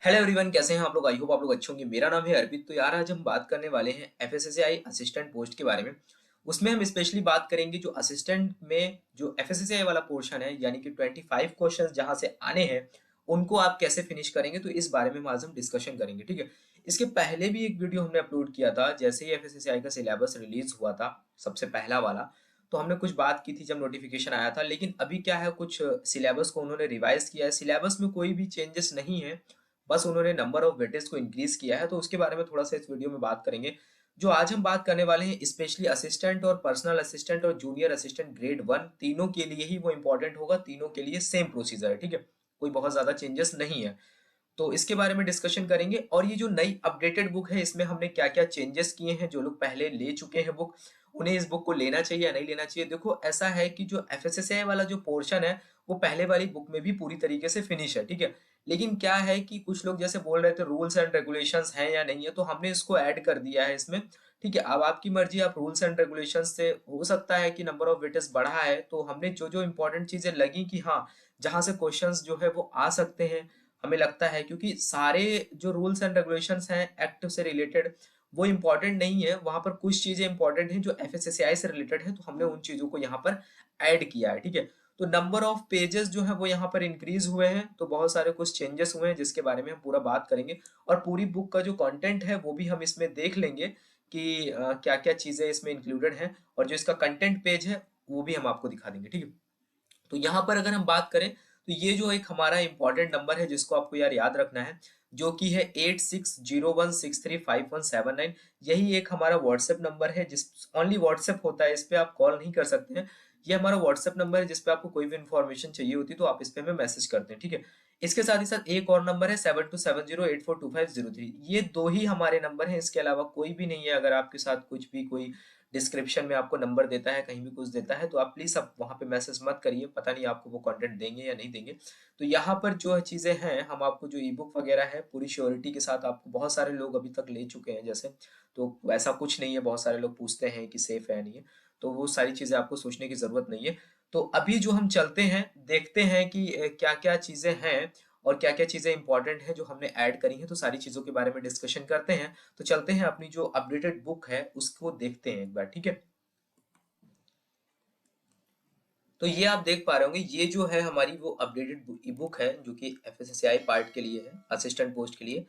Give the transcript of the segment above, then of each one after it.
Hello everyone, कैसे हैं आप लोग। आई होप आप लोग अच्छे होंगे। मेरा नाम है अर्पित। तो यार आज हम बात करने वाले हैं एफएसएसएआई असिस्टेंट पोस्ट के बारे में। उसमें हम स्पेशली बात करेंगे जो असिस्टेंट में जो एफएसएसएआई वाला पोर्शन है, यानी कि 25 क्वेश्चंस जहां से आने हैं उनको आप कैसे फिनिश करेंगे, तो इस बारे में आज हम डिस्कशन करेंगे। ठीक है। इसके पहले भी एक वीडियो हमने अपलोड किया था जैसे ही एफएसएसएआई का सिलेबस रिलीज हुआ था, सबसे पहला वाला। तो हमने कुछ बात की थी जब नोटिफिकेशन आया था, लेकिन अभी क्या है, कुछ सिलेबस को उन्होंने रिवाइज किया है। सिलेबस में कोई भी चेंजेस नहीं है, बस उन्होंने नंबर ऑफ वेटेज को इंक्रीज किया है। तो उसके बारे में थोड़ा सा इस वीडियो में बात करेंगे। जो आज हम बात करने वाले हैं स्पेशली असिस्टेंट और पर्सनल असिस्टेंट और जूनियर असिस्टेंट ग्रेड 1 तीनों के लिए ही वो इंपॉर्टेंट होगा। तीनों के लिए सेम प्रोसीजर है। ठीक है, कोई बहुत ज्यादा चेंजेस नहीं है। तो इसके बारे में डिस्कशन करेंगे। और ये जो नई अपडेटेड बुक है इसमें हमने क्या क्या चेंजेस किए हैं, जो लोग पहले ले चुके हैं बुक, उन्हें इस बुक को लेना चाहिए या नहीं लेना चाहिए। देखो ऐसा है कि जो एफएसएसआई वाला जो पोर्शन है वो पहले वाली बुक में भी पूरी तरीके से फिनिश है। ठीक है। लेकिन क्या है कि कुछ लोग जैसे बोल रहे थे रूल्स एंड रेगुलेशंस हैं या नहीं है, तो हमने इसको ऐड कर दिया है इसमें। ठीक है, अब आपकी मर्जी, आप रूल्स एंड रेगुलेशंस से हो सकता है कि नंबर ऑफ वेटेज बढ़ा है, तो हमने जो जो इंपॉर्टेंट चीजें लगी कि हाँ जहां से क्वेश्चंस जो है वो आ सकते हैं, हमें लगता है, क्योंकि सारे जो रूल्स एंड रेगुलेशंस हैं एक्ट से रिलेटेड वो इंपॉर्टेंट नहीं है। वहां पर कुछ चीजें इंपॉर्टेंट हैं जो एफएसएसएआई से रिलेटेड है, तो हमने उन चीजों को यहाँ पर ऐड किया है। ठीक है। तो नंबर ऑफ पेजेस जो है वो यहाँ पर इंक्रीज हुए हैं, तो बहुत सारे कुछ चेंजेस हुए हैं जिसके बारे में हम पूरा बात करेंगे। और पूरी बुक का जो कंटेंट है वो भी हम इसमें देख लेंगे कि क्या क्या चीजें इसमें इंक्लूडेड हैं, और जो इसका कंटेंट पेज है वो भी हम आपको दिखा देंगे। ठीक है। तो यहाँ पर अगर हम बात करें तो ये जो एक हमारा इंपॉर्टेंट नंबर है जिसको आपको यार याद रखना है, जो कि है 8601635179। यही एक हमारा व्हाट्सएप नंबर है, जिस ओनली व्हाट्सएप होता है, इस पे आप कॉल नहीं कर सकते हैं। ये हमारा व्हाट्सएप नंबर है जिस पे आपको कोई भी इन्फॉर्मेशन चाहिए होती है तो आप इस पे हमें मैसेज करते हैं। ठीक है। इसके साथ ही साथ एक और नंबर है 7270842503। ये दो ही हमारे नंबर हैं, इसके अलावा कोई भी नहीं है। अगर आपके साथ कुछ भी कोई डिस्क्रिप्शन में आपको नंबर देता है, कहीं भी कुछ देता है, तो आप प्लीज आप वहां पे मैसेज मत करिए, पता नहीं आपको वो कंटेंट देंगे या नहीं देंगे। तो यहाँ पर जो चीजें हैं, हम आपको जो ई बुक वगैरह है पूरी श्योरिटी के साथ आपको, बहुत सारे लोग अभी तक ले चुके हैं जैसे, तो ऐसा कुछ नहीं है। बहुत सारे लोग पूछते हैं कि सेफ है नहीं है, तो वो सारी चीजें आपको सोचने की जरूरत नहीं है। तो अभी जो हम चलते हैं देखते हैं कि क्या क्या चीजें हैं और क्या क्या चीजें इंपॉर्टेंट हैं जो हमने ऐड करी हैं, तो सारी चीजों के बारे में डिस्कशन करते हैं। तो चलते हैं अपनी जो अपडेटेड बुक है उसको देखते हैं एक बार। ठीक है। तो ये आप देख पा रहे होंगे, ये जो है हमारी वो अपडेटेड ई बुक है जो कि एफएसएसएआई पार्ट के लिए है, असिस्टेंट पोस्ट के लिए।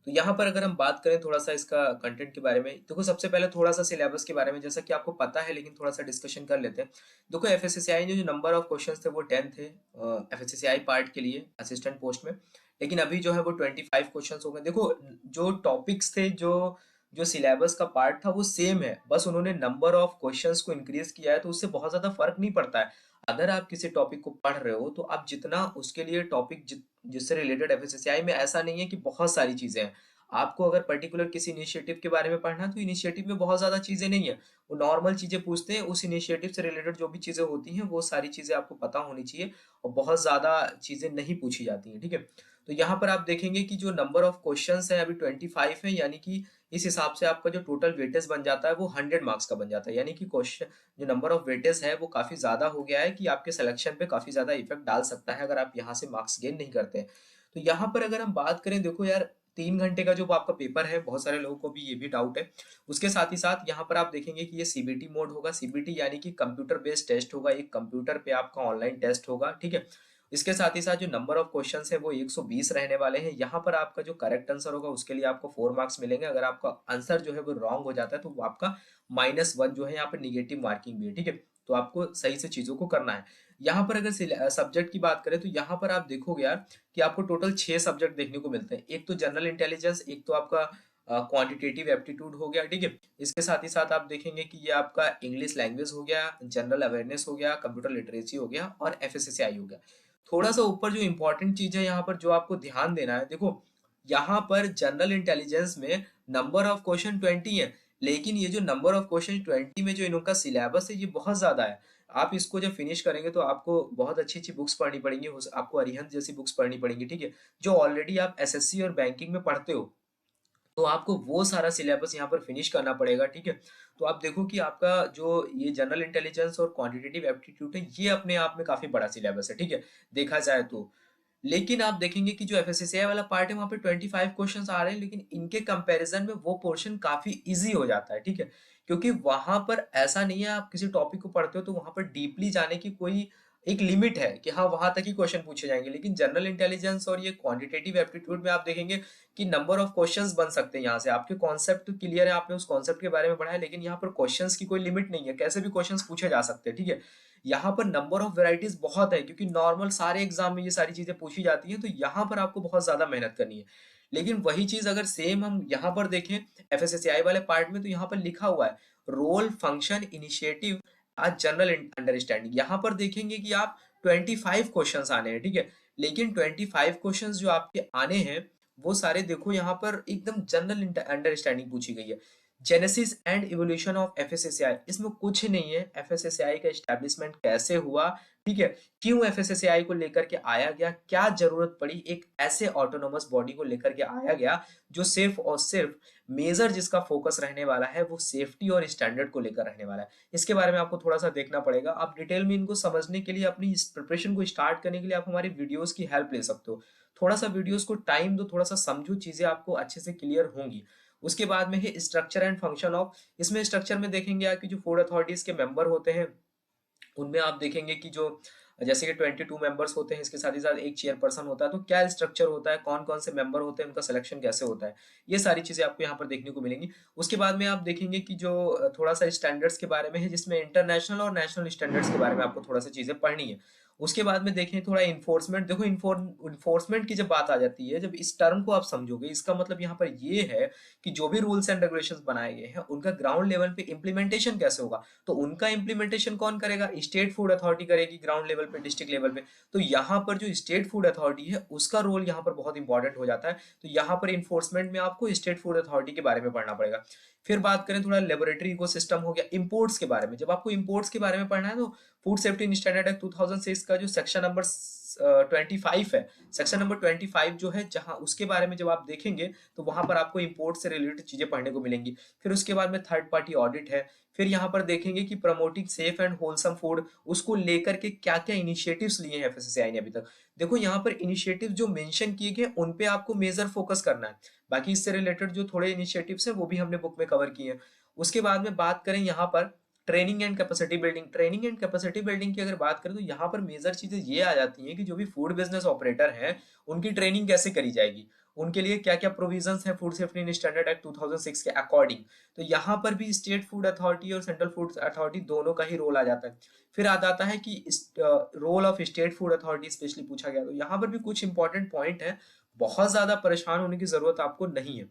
तो यहाँ पर अगर हम बात करें थोड़ा सा इसका कंटेंट के बारे में, देखो सबसे पहले थोड़ा सा सिलेबस के बारे में, जैसा कि आपको पता है लेकिन थोड़ा सा डिस्कशन कर लेते हैं। देखो एफएसएसएआई ने जो नंबर ऑफ क्वेश्चंस थे वो 10 थे एफएसएसएआई पार्ट के लिए असिस्टेंट पोस्ट में। लेकिन अभी जो है वो 25 क्वेश्चंस हो गए। देखो जो टॉपिक्स थे, जो जो सिलेबस का पार्ट था वो सेम है, बस उन्होंने नंबर ऑफ क्वेश्चंस को इंक्रीज किया है, तो उससे बहुत ज्यादा फर्क नहीं पड़ता है। अगर आप किसी टॉपिक को पढ़ रहे हो तो आप जितना उसके लिए टॉपिक जिससे रिलेटेड एफएसएसआई में ऐसा नहीं है कि बहुत सारी चीजें हैं। आपको अगर पर्टिकुलर किसी इनिशिएटिव के बारे में पढ़ना है तो इनिशिएटिव में बहुत ज्यादा चीजें नहीं है, वो नॉर्मल चीजें पूछते हैं। उस इनिशिएटिव से रिलेटेड जो भी चीजें होती हैं वो सारी चीजें आपको पता होनी चाहिए, और बहुत ज्यादा चीजें नहीं पूछी जाती हैं। ठीक है। तो यहाँ पर आप देखेंगे कि जो नंबर ऑफ क्वेश्चंस है अभी 25 है, यानी कि इस हिसाब से आपका जो टोटल वेटेज बन जाता है वो 100 मार्क्स का बन जाता है। यानी कि क्वेश्चन जो नंबर ऑफ वेटेज है वो काफी ज्यादा हो गया है, कि आपके सिलेक्शन पे काफी ज्यादा इफेक्ट डाल सकता है अगर आप यहाँ से मार्क्स गेन नहीं करते हैं। तो यहाँ पर अगर हम बात करें, देखो यार 3 घंटे का जो आपका पेपर है, बहुत सारे लोगों को भी ये भी डाउट है। उसके साथ ही साथ यहाँ पर आप देखेंगे कि ये सीबीटी मोड होगा। सीबीटी यानी कि कंप्यूटर बेस्ड टेस्ट होगा, एक कंप्यूटर पे आपका ऑनलाइन टेस्ट होगा। ठीक है। इसके साथ ही साथ जो नंबर ऑफ क्वेश्चंस है वो 120 रहने वाले हैं। यहाँ पर आपका जो करेक्ट आंसर होगा उसके लिए आपको 4 मार्क्स मिलेंगे। अगर आपका आंसर जो है वो रॉन्ग हो जाता है तो वो आपका -1 जो है यहाँ पर निगेटिव मार्किंग भी है। ठीक है। तो आपको सही से चीजों को करना है। यहाँ पर अगर सब्जेक्ट की बात करें तो यहाँ पर आप देखोगे यार कि आपको टोटल 6 सब्जेक्ट देखने को मिलते हैं। एक तो जनरल इंटेलिजेंस, एक तो आपका क्वांटिटेटिव एप्टीट्यूड हो गया। ठीक है। इसके साथ ही साथ आप देखेंगे कि ये आपका इंग्लिश लैंग्वेज हो गया, जनरल अवेयरनेस हो गया, कंप्यूटर लिटरेसी हो गया, और एफएसएसआई हो गया। थोड़ा सा ऊपर जो इंपॉर्टेंट चीज है यहाँ पर जो आपको ध्यान देना है, देखो यहाँ पर जनरल इंटेलिजेंस में नंबर ऑफ क्वेश्चन 20 है, लेकिन ये जो नंबर ऑफ क्वेश्चन 20 में जो इनका सिलेबस है ये बहुत ज्यादा है। आप इसको जब फिनिश करेंगे तो आपको बहुत अच्छी अच्छी बुक्स पढ़नी पड़ेंगी, आपको अरिहंत जैसी बुक्स पढ़नी पड़ेंगी। ठीक है। जो ऑलरेडी आप एसएससी और बैंकिंग में पढ़ते हो, तो आपको वो सारा सिलेबस यहाँ पर फिनिश करना पड़ेगा। ठीक है। तो आप देखो कि आपका जो ये जनरल इंटेलिजेंस और क्वांटिटेटिव एप्टीट्यूड है ये अपने आप में काफी बड़ा सिलेबस है। ठीक है। देखा जाए तो लेकिन आप देखेंगे कि जो एफएसएसएआई वाला पार्ट है वहाँ पे 25 क्वेश्चंस आ रहे हैं, लेकिन इनके कंपैरिजन में वो पोर्शन काफी इजी हो जाता है, ठीक है। क्योंकि वहां पर ऐसा नहीं है आप किसी टॉपिक को पढ़ते हो तो वहां पर डीपली जाने की कोई एक लिमिट है कि हाँ वहां तक ही क्वेश्चन पूछे जाएंगे। लेकिन जनरल इंटेलिजेंस और ये क्वांटिटेटिव एप्टीट्यूड में आप देखेंगे कि नंबर ऑफ क्वेश्चंस बन सकते हैं यहाँ से। आपके कॉन्सेप्ट क्लियर है, आपने उस कॉन्सेप्ट के बारे में पढ़ा है, लेकिन यहाँ पर क्वेश्चंस की कोई लिमिट नहीं है, कैसे भी क्वेश्चंस पूछे जा सकते हैं, ठीक है। यहाँ पर नंबर ऑफ वेराइटीज बहुत है, क्योंकि नॉर्मल सारे एग्जाम में ये सारी चीजें पूछी जाती हैं, तो यहाँ पर आपको बहुत ज्यादा मेहनत करनी है। लेकिन वही चीज अगर सेम हम यहाँ पर देखें एफएसएसएआई वाले पार्ट में, तो यहाँ पर लिखा हुआ है रोल फंक्शन इनिशिएटिव आज जनरल अंडरस्टैंडिंग। यहाँ पर देखेंगे कि आप 25 क्वेश्चंस आने हैं, ठीक है। लेकिन 25 क्वेश्चंस जो आपके आने हैं वो सारे देखो यहाँ पर एकदम जनरल अंडरस्टैंडिंग पूछी गई है। Genesis and evolution of FSSAI, इसमें कुछ नहीं है, एफएसएसएआई का एस्टेब्लिशमेंट कैसे हुआ, ठीक है, क्यों एफएसएसएआई को लेकर के आया गया, क्या जरूरत पड़ी एक ऐसे ऑटोनोमस बॉडी को लेकर के आया गया जो सिर्फ और सिर्फ मेजर जिसका फोकस रहने वाला है वो सेफ्टी और स्टैंडर्ड को लेकर रहने वाला है। इसके बारे में आपको थोड़ा सा देखना पड़ेगा। आप डिटेल में इनको समझने के लिए, अपनी इस प्रिपरेशन को स्टार्ट करने के लिए आप हमारी वीडियोस की हेल्प ले सकते हो। थोड़ा सा वीडियोस को टाइम दो, थोड़ा सा समझो, चीजें आपको अच्छे से क्लियर होंगी। उसके बाद में है स्ट्रक्चर एंड फंक्शन ऑफ, इसमें स्ट्रक्चर में देखेंगे आप कि जो फूड अथॉरिटीज के मेंबर होते हैं उनमें आप देखेंगे कि जो जैसे कि 22 मेंबर्स होते हैं, इसके साथ ही साथ एक चेयरपर्सन होता है, तो क्या स्ट्रक्चर होता है, कौन कौन से मेंबर होते हैं, उनका सिलेक्शन कैसे होता है, ये सारी चीजें आपको यहाँ पर देखने को मिलेंगी। उसके बाद में आप देखेंगे कि जो थोड़ा सा स्टैंडर्ड्स के बारे में है, जिसमें इंटरनेशनल और नेशनल स्टैंडर्ड्स के बारे में आपको थोड़ा सा चीजें पढ़नी है। उसके बाद में देखें थोड़ा इन्फोर्समेंट। देखो इन्फोर्समेंट की जब बात आ जाती है, जब इस टर्म को आप समझोगे, इसका मतलब यहाँ पर ये है कि जो भी रूल्स एंड रेगुलेशंस बनाए गए हैं उनका ग्राउंड लेवल पे इम्प्लीमेंटेशन कैसे होगा। तो उनका इम्प्लीमेंटेशन कौन करेगा, स्टेट फूड अथॉरिटी करेगी ग्राउंड लेवल पे, डिस्ट्रिक्ट लेवल पे। तो यहाँ पर जो स्टेट फूड अथॉरिटी है उसका रोल यहाँ पर बहुत इंपॉर्टेंट हो जाता है। तो यहाँ पर इन्फोर्समेंट में आपको स्टेट फूड अथॉरिटी के बारे में पढ़ना पड़ेगा। फिर बात करें थोड़ा लेबोरेटरी इकोसिस्टम हो गया, इंपोर्ट्स के बारे में। जब आपको इंपोर्ट्स के बारे में पढ़ना है तो फूड सेफ्टी स्टैंडर्ड एक्ट 2006 का जो सेक्शन नंबर 25 है, सेक्शन नंबर 25 जो है, जहां उसके बारे में जब आप देखेंगे तो वहां पर आपको इंपोर्ट से रिलेटेड चीजें पढ़ने को मिलेंगी। फिर उसके बाद में थर्ड पार्टी ऑडिट है। फिर यहाँ पर देखेंगे कि promoting safe and wholesome food, उसको लेकर के क्या क्या इनिशिएटिव्स लिए हैं एफएसएसएआई ने अभी तक। देखो यहाँ पर इनिशिएटिव जो मेंशन किए गए उन पे आपको मेजर फोकस करना है, बाकी इससे रिलेटेड जो थोड़े इनिशिएटिव्स हैं वो भी हमने बुक में कवर किए हैं। उसके बाद में बात करें यहाँ पर training and capacity building. Training and capacity building की अगर बात करें तो यहाँ पर मेजर चीजें ये आ जाती हैं कि जो भी फूड बिजनेस ऑपरेटर हैं उनकी ट्रेनिंग कैसे करी जाएगी, उनके लिए क्या क्या प्रोविजंस हैं फूड सेफ्टी स्टैंडर्ड एक्ट 2006 के अकॉर्डिंग। तो यहाँ पर भी स्टेट फूड अथॉरिटी और सेंट्रल फूड अथॉरिटी दोनों का ही रोल आ जाता है। फिर आ जाता है कि role of state food authority specially पूछा गया, तो यहाँ पर भी कुछ इंपॉर्टेंट पॉइंट है, बहुत ज्यादा परेशान होने की जरूरत आपको नहीं है।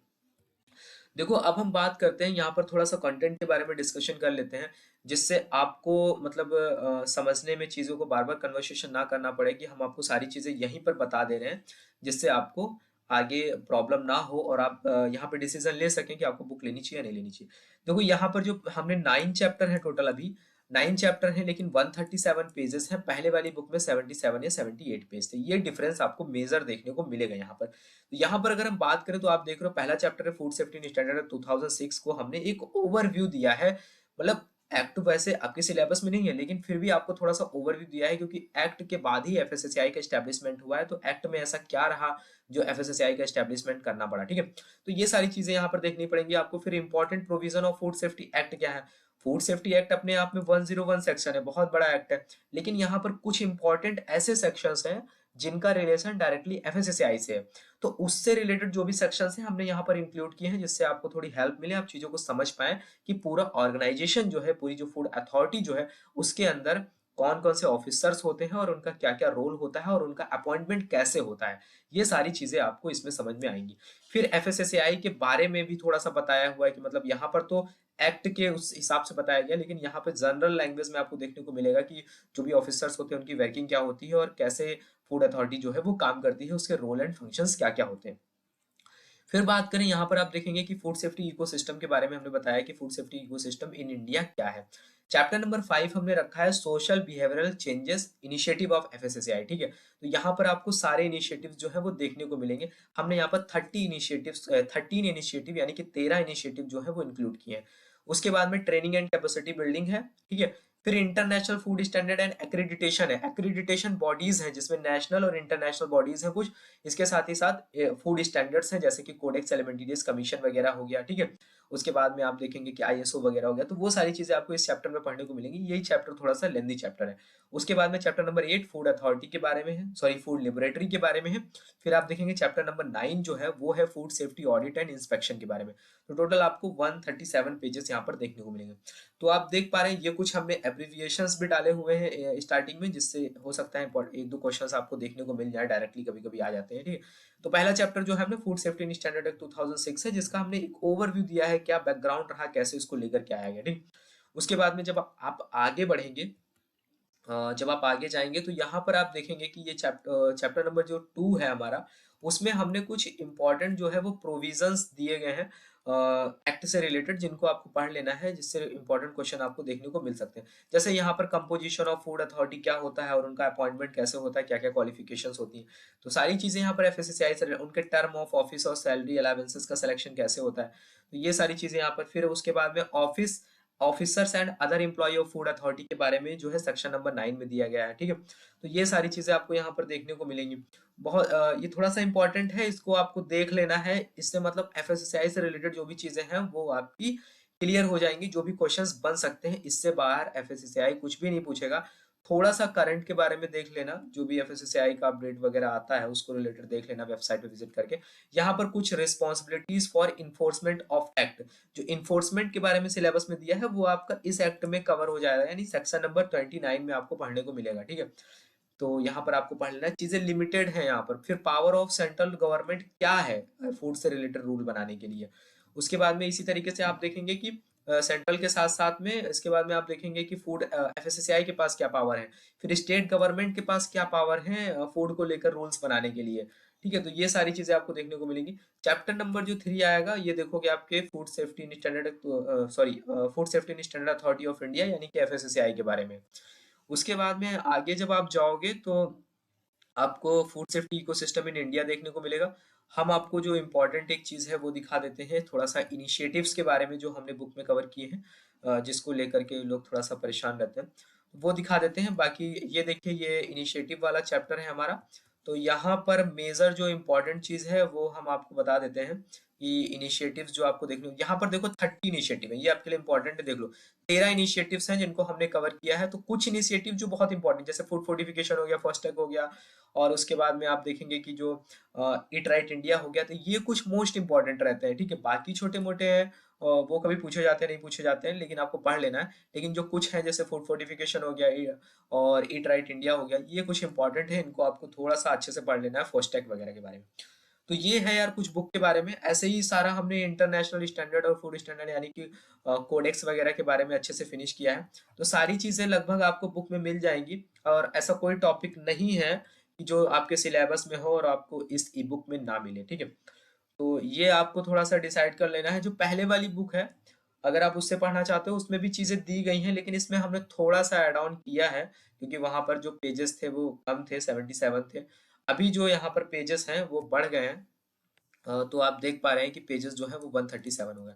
देखो अब हम बात करते हैं यहाँ पर थोड़ा सा कंटेंट के बारे में डिस्कशन कर लेते हैं, जिससे आपको मतलब समझने में चीज़ों को बार बार कन्वर्सेशन ना करना पड़े कि हम आपको सारी चीज़ें यहीं पर बता दे रहे हैं, जिससे आपको आगे प्रॉब्लम ना हो और आप यहाँ पे डिसीजन ले सकें कि आपको बुक लेनी चाहिए या नहीं लेनी चाहिए। देखो यहाँ पर जो हमने 9 चैप्टर है टोटल, अभी 9 चैप्टर है, लेकिन 137 पेजेस हैं। पहले वाली बुक में 77 या 78 पेज थे। ये डिफरेंस आपको मेजर देखने को मिलेगा यहाँ पर। तो यहाँ पर अगर हम बात करें तो आप देख रहे हो पहला चैप्टर है फूड सेफ्टी स्टैंडर्ड 2006 को हमने एक ओवरव्यू दिया है। मतलब एक्ट वैसे आपके सिलेबस में नहीं है, लेकिन फिर भी आपको थोड़ा सा ओवरव्यू दिया है, क्योंकि एक्ट के बाद ही एफएसएसएआई का एस्टेब्लिशमेंट हुआ है। तो एक्ट में ऐसा क्या रहा जो एफएसएसएआई का एस्टेब्लिशमेंट करना पड़ा, ठीक है। तो ये सारी चीजें यहाँ पर देखनी पड़ेंगी आपको। फिर important provision of food safety act क्या है। फूड सेफ्टी एक्ट अपने आप में 101 सेक्शन है, बहुत बड़ा एक्ट है, लेकिन यहाँ पर कुछ इंपॉर्टेंट ऐसे सेक्शंस हैं जिनका रिलेशन डायरेक्टली एफएसएसएआई से है। तो उससे रिलेटेड जो भी सेक्शंस हैं हमने यहाँ पर इंक्लूड किए हैं, जिससे आपको थोड़ी हेल्प मिले, आप चीजों को समझ पाए कि पूरा ऑर्गेनाइजेशन जो है, पूरी जो फूड अथॉरिटी जो है, उसके अंदर कौन कौन से ऑफिसर्स होते हैं और उनका क्या क्या रोल होता है और उनका अपॉइंटमेंट कैसे होता है। ये सारी चीजें आपको इसमें समझ में आएंगी। फिर एफएसएसएआई के बारे में भी थोड़ा सा बताया हुआ है कि मतलब यहाँ पर तो एक्ट के उस हिसाब से बताया गया, लेकिन यहाँ पे जनरल लैंग्वेज में आपको देखने को मिलेगा कि जो भी ऑफिसर्स होते हैं उनकी वर्किंग क्या होती है और कैसे फूड अथॉरिटी जो है वो काम करती है, उसके रोल एंड फंक्शंस क्या क्या होते हैं। फिर बात करें यहाँ पर आप देखेंगे कि फूड सेफ्टी इकोसिस्टम के बारे में हमने बताया कि food safety ecosystem in India क्या है। चैप्टर नंबर 5 हमने रखा है social behavioural changes initiative of FSSAI, ठीक है। तो यहाँ पर आपको सारे इनिशिएटिव्स जो है वो देखने को मिलेंगे। हमने यहाँ पर 13 इनिशिएटिव यानी कि 13 इनिशिएटिव जो है वो इंक्लूड किए हैं। उसके बाद में ट्रेनिंग एंड कैपेसिटी बिल्डिंग है, ठीक है। फिर international food standard and accreditation है, एक्रेडिटेशन बॉडीज हैं जिसमें नेशनल और इंटरनेशनल बॉडीज हैं कुछ, इसके साथ ही साथ फूड स्टैंडर्ड्स हैं जैसे कि कोडेक्स एलिमेंटेरियस कमीशन वगैरह हो गया, ठीक है। उसके बाद में आप देखेंगे कि आईएसओ वगैरह हो गया, तो वो सारी चीजें आपको इस चैप्टर में पढ़ने को मिलेंगी। यही चैप्टर थोड़ा सा लेंदी चैप्टर है। उसके बाद में चैप्टर नंबर 8 फूड अथॉरिटी के बारे में है, सॉरी फूड लेबोरेटरी के बारे में है। फिर आप देखेंगे चैप्टर नंबर 9 जो है वो है food safety audit and inspection के बारे में। तो टोटल आपको 137 पेजेस यहाँ पर देखने को मिलेंगे। तो आप देख पा रहे हैं ये कुछ हमने एब्रिविएशंस भी डाले हुए हैं स्टार्टिंग में, जिससे हो सकता है एक दो क्वेश्चंस आपको देखने को मिल जाए डायरेक्टली, कभी कभी आ जाते हैं, ठीक है। तो पहला चैप्टर जो है हमने food safety and standard act 2006 है, जिसका हमने एक ओवरव्यू दिया है, क्या बैकग्राउंड रहा, कैसे इसको लेकर के आया गया, ठीक। उसके बाद में जब आप आगे बढ़ेंगे, जब आप आगे जाएंगे तो यहाँ पर आप देखेंगे कि ये चैप्टर नंबर जो 2 है हमारा, उसमें हमने कुछ इंपॉर्टेंट जो है वो प्रोविजंस दिए गए हैं एक्ट से रिलेटेड, जिनको आपको पढ़ लेना है, जिससे इंपॉर्टेंट क्वेश्चन आपको देखने को मिल सकते हैं। जैसे यहाँ पर कंपोजिशन ऑफ फूड अथॉरिटी क्या होता है और उनका अपॉइंटमेंट कैसे होता है, क्या क्या क्वालिफिकेशंस होती हैं, तो सारी चीजें यहाँ पर एफएसएसएआई से उनके टर्म ऑफ ऑफिस और सैलरी अलावेंसेस का सिलेक्शन कैसे होता है, तो ये सारी चीजें यहाँ पर। फिर उसके बाद में officers and other employ of food authority के बारे में जो है सेक्शन नंबर 9 में दिया गया है, ठीक है। तो ये सारी चीजें आपको यहाँ पर देखने को मिलेंगी। बहुत ये थोड़ा सा इंपॉर्टेंट है, इसको आपको देख लेना है, इससे मतलब एफएसएसआई से रिलेटेड जो भी चीजें हैं वो आपकी क्लियर हो जाएंगी। जो भी क्वेश्चंस बन सकते हैं इससे बाहर एफएसएसआई कुछ भी नहीं पूछेगा। थोड़ा सा करंट के बारे में देख लेना, जो भी एफएसएसआई का अपडेट वगैरह आता है उसको रिलेटेड देख लेना वेबसाइट पे विजिट करके। यहाँ पर कुछ responsibilities for enforcement of act, जो इन्फोर्समेंट के बारे में सिलेबस में दिया है वो आपका इस एक्ट में कवर हो जाएगा, यानी सेक्शन नंबर 29 में आपको पढ़ने को मिलेगा, ठीक है। तो यहाँ पर आपको पढ़ लेना है, चीजें लिमिटेड है यहाँ पर। फिर पावर ऑफ सेंट्रल गवर्नमेंट क्या है फूड से रिलेटेड रूल बनाने के लिए। उसके बाद में इसी तरीके से आप देखेंगे कि सेंट्रल के साथ साथ में इसके बाद में आप देखेंगे कि फूड एफएसएसआई के पास क्या पावर है, फिर स्टेट गवर्नमेंट के पास क्या पावर है फूड को लेकर रूल्स बनाने के लिए, ठीक है। तो ये सारी चीजें आपको देखने को मिलेंगी। चैप्टर नंबर जो 3 आएगा ये देखोगे आपके food safety standard sorry food safety standard authority of India यानी कि एफएसएसआई के बारे में। उसके बाद में आगे जब आप जाओगे तो आपको food safety ecosystem in India देखने को मिलेगा। हम आपको जो इम्पोर्टेंट एक चीज है वो दिखा देते हैं, थोड़ा सा इनिशिएटिव्स के बारे में जो हमने बुक में कवर किए हैं, जिसको लेकर के लोग थोड़ा सा परेशान रहते हैं, वो दिखा देते हैं। बाकी ये देखिए ये इनिशिएटिव वाला चैप्टर है हमारा। तो यहाँ पर मेजर जो इम्पोर्टेंट चीज है वो हम आपको बता देते हैं कि इनिशिएटिव्स जो आपको देखने, यहाँ पर देखो 30 इनिशिएटिव है, ये आपके लिए इंपॉर्टेंट है, देख लो। 13 इनिशिएटिव्स हैं जिनको हमने कवर किया है। तो कुछ इनिशिएटिव जो बहुत इंपॉर्टेंट, जैसे फूड फोर्टिफिकेशन हो गया, फास्टैग हो गया, और उसके बाद में आप देखेंगे कि जो ईट राइट इंडिया हो गया, तो ये कुछ मोस्ट इंपॉर्टेंट रहते हैं, ठीक है। बाकी छोटे मोटे हैं वो कभी पूछे जाते हैं नहीं पूछे जाते हैं, लेकिन आपको पढ़ लेना है। लेकिन जो कुछ है जैसे फूड फोर्टिफिकेशन हो गया और ईट राइट इंडिया हो गया, ये कुछ इंपॉर्टेंट है, इनको आपको थोड़ा सा अच्छे से पढ़ लेना है फास्टैग वगैरह के बारे में। तो ये है यार कुछ बुक के बारे में। ऐसे ही सारा हमने इंटरनेशनल स्टैंडर्ड और फूड स्टैंडर्ड यानी कि कोडेक्स वगैरह के बारे में अच्छे से फिनिश किया है। तो सारी चीजें लगभग आपको बुक में मिल जाएंगी, और ऐसा कोई टॉपिक नहीं है कि जो आपके सिलेबस में हो और आपको इस ई बुक में ना मिले, ठीक है। तो ये आपको थोड़ा सा डिसाइड कर लेना है। जो पहले वाली बुक है अगर आप उससे पढ़ना चाहते हो उसमें भी चीजें दी गई हैं, लेकिन इसमें हमने थोड़ा सा ऐड ऑन किया है क्योंकि वहां पर जो पेजेस थे वो कम थे, 77 थे। अभी जो यहाँ पर पेजेस हैं वो बढ़ गए हैं। तो आप देख पा रहे हैं कि पेजेस जो है वो 137 हो गए।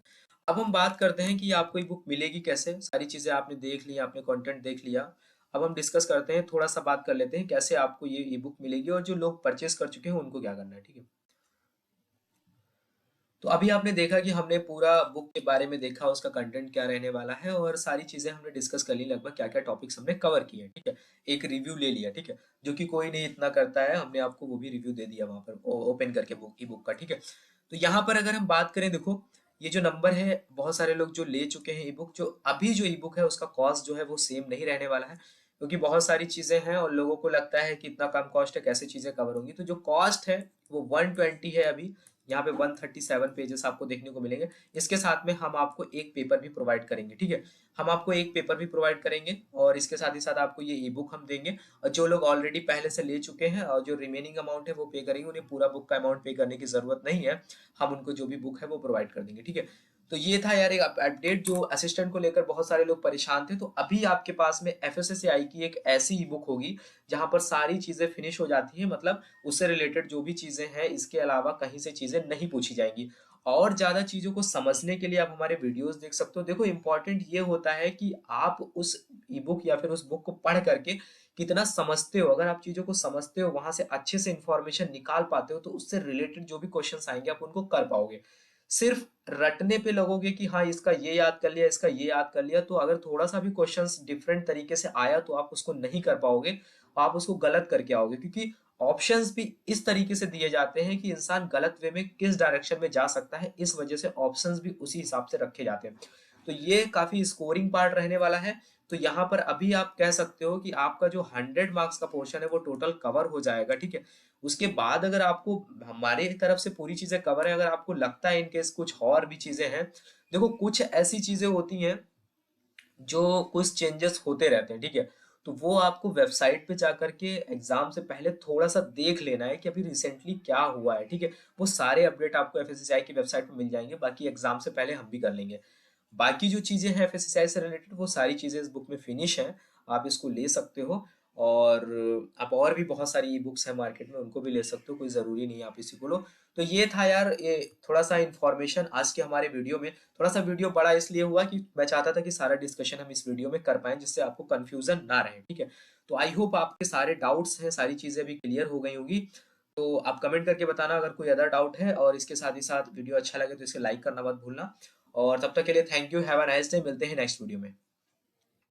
अब हम बात करते हैं कि आपको ये बुक मिलेगी कैसे। सारी चीजें आपने देख ली, आपने कंटेंट देख लिया। अब हम डिस्कस करते हैं, थोड़ा सा बात कर लेते हैं कैसे आपको ये ई बुक मिलेगी और जो लोग परचेस कर चुके हैं उनको क्या करना है, ठीक है। तो अभी आपने देखा कि हमने पूरा बुक के बारे में देखा, उसका कंटेंट क्या रहने वाला है, और सारी चीजें हमने डिस्कस कर ली, लगभग क्या क्या टॉपिक्स हमने कवर किए, ठीक है। एक रिव्यू ले लिया, ठीक है, जो कि कोई नहीं इतना करता है, हमने आपको वो भी रिव्यू दे दिया वहां पर ओपन करके बुक ई बुक का, ठीक है। तो यहाँ पर अगर हम बात करें, देखो ये जो नंबर है, बहुत सारे लोग जो ले चुके हैं ई बुक, जो अभी जो ई बुक है उसका कॉस्ट जो है वो सेम नहीं रहने वाला है, क्योंकि बहुत सारी चीजें हैं और लोगों को लगता है कि इतना कम कॉस्ट है कैसे चीजें कवर होंगी। तो जो कॉस्ट है वो 120 है अभी। यहाँ पे 137 पेजेस आपको देखने को मिलेंगे। इसके साथ में हम आपको एक पेपर भी प्रोवाइड करेंगे, ठीक है। हम आपको एक पेपर भी प्रोवाइड करेंगे और इसके साथ ही साथ आपको ये ई बुक हम देंगे। और जो लोग ऑलरेडी पहले से ले चुके हैं और जो रिमेनिंग अमाउंट है वो पे करेंगे, उन्हें पूरा बुक का अमाउंट पे करने की जरूरत नहीं है। हम उनको जो भी बुक है वो प्रोवाइड कर देंगे, ठीक है। तो ये था यार एक अपडेट, जो असिस्टेंट को लेकर बहुत सारे लोग परेशान थे। तो अभी आपके पास में एफएसएसएआई की एक ऐसी ई बुक होगी जहां पर सारी चीजें फिनिश हो जाती है, मतलब उससे रिलेटेड जो भी चीजें हैं इसके अलावा कहीं से चीजें नहीं पूछी जाएंगी। और ज़्यादा चीज़ों को समझने के लिए आप हमारे वीडियोज़ देख सकते हो। देखो इम्पोर्टेंट ये होता है कि आप उस ई-बुक या फिर उस बुक को पढ़ करके कितना समझते हो। अगर आप चीज़ों को समझते हो, वहाँ से अच्छे से इन्फॉर्मेशन निकाल पाते हो, तो उससे रिलेटेड जो भी क्वेश्चन्स आएँगे आप उनको कर पाओगे। सिर्फ रटने पे लगोगे कि हाँ, इसका ये याद कर लिया, इसका ये याद कर लिया, तो अगर थोड़ा-सा भी क्वेश्चन्स डिफरेंट तरीके से आया तो आप उसको नहीं कर पाओगे, आप उसको गलत करके आओगे, क्योंकि ऑप्शंस भी इस तरीके से दिए जाते हैं कि इंसान गलत वे में किस डायरेक्शन में जा सकता है, इस वजह से ऑप्शंस भी उसी हिसाब से रखे जाते हैं। तो ये काफ़ी स्कोरिंग पार्ट रहने वाला है। तो यहाँ पर अभी आप कह सकते हो कि आपका जो 100 मार्क्स का पोर्शन है वो टोटल कवर हो जाएगा, ठीक है? उसके बाद अगर आपको हमारे तरफ से पूरी चीज़ें कवर है, अगर आपको लगता है इन केस कुछ और भी चीज़ें हैं, देखो कुछ ऐसी चीज़ें होती हैं जो कुछ चेंजेस होते रहते हैं, ठीक है? तो वो आपको वेबसाइट पे जाकर के एग्ज़ाम से पहले थोड़ा-सा देख लेना है कि अभी रिसेंटली क्या हुआ है, ठीक है? वो सारे अपडेट आपको एफएसएसआई की वेबसाइट पे मिल जाएँगे, बाकी एग्ज़ाम से पहले हम भी कर लेंगे। बाकी जो चीज़ें हैं एफएसएसआई से रिलेटेड वो सारी चीज़ें इस बुक में फिनिश हैं, आप इसको ले सकते हो। और आप और भी बहुत सारी ई-बुक्स हैं मार्केट में, उनको भी ले सकते हो, कोई ज़रूरी नहीं है आप इसी को लो। तो ये था यार, ये थोड़ा-सा इन्फॉर्मेशन आज के हमारे वीडियो में। थोड़ा-सा वीडियो बड़ा इसलिए हुआ कि मैं चाहता था कि सारा डिस्कशन हम इस वीडियो में कर पाएँ, जिससे आपको कन्फ्यूज़न ना रहे, ठीक है? तो आई होप आपके सारे डाउट्स हैं, सारी चीज़ें अभी क्लियर हो गई होंगी। तो आप कमेंट करके बताना अगर कोई अदर डाउट है, और इसके साथ ही साथ वीडियो अच्छा लगे तो इसे लाइक करना मत भूलना। और तब तक के लिए thank you, have a nice day, मिलते हैं नेक्स्ट वीडियो में।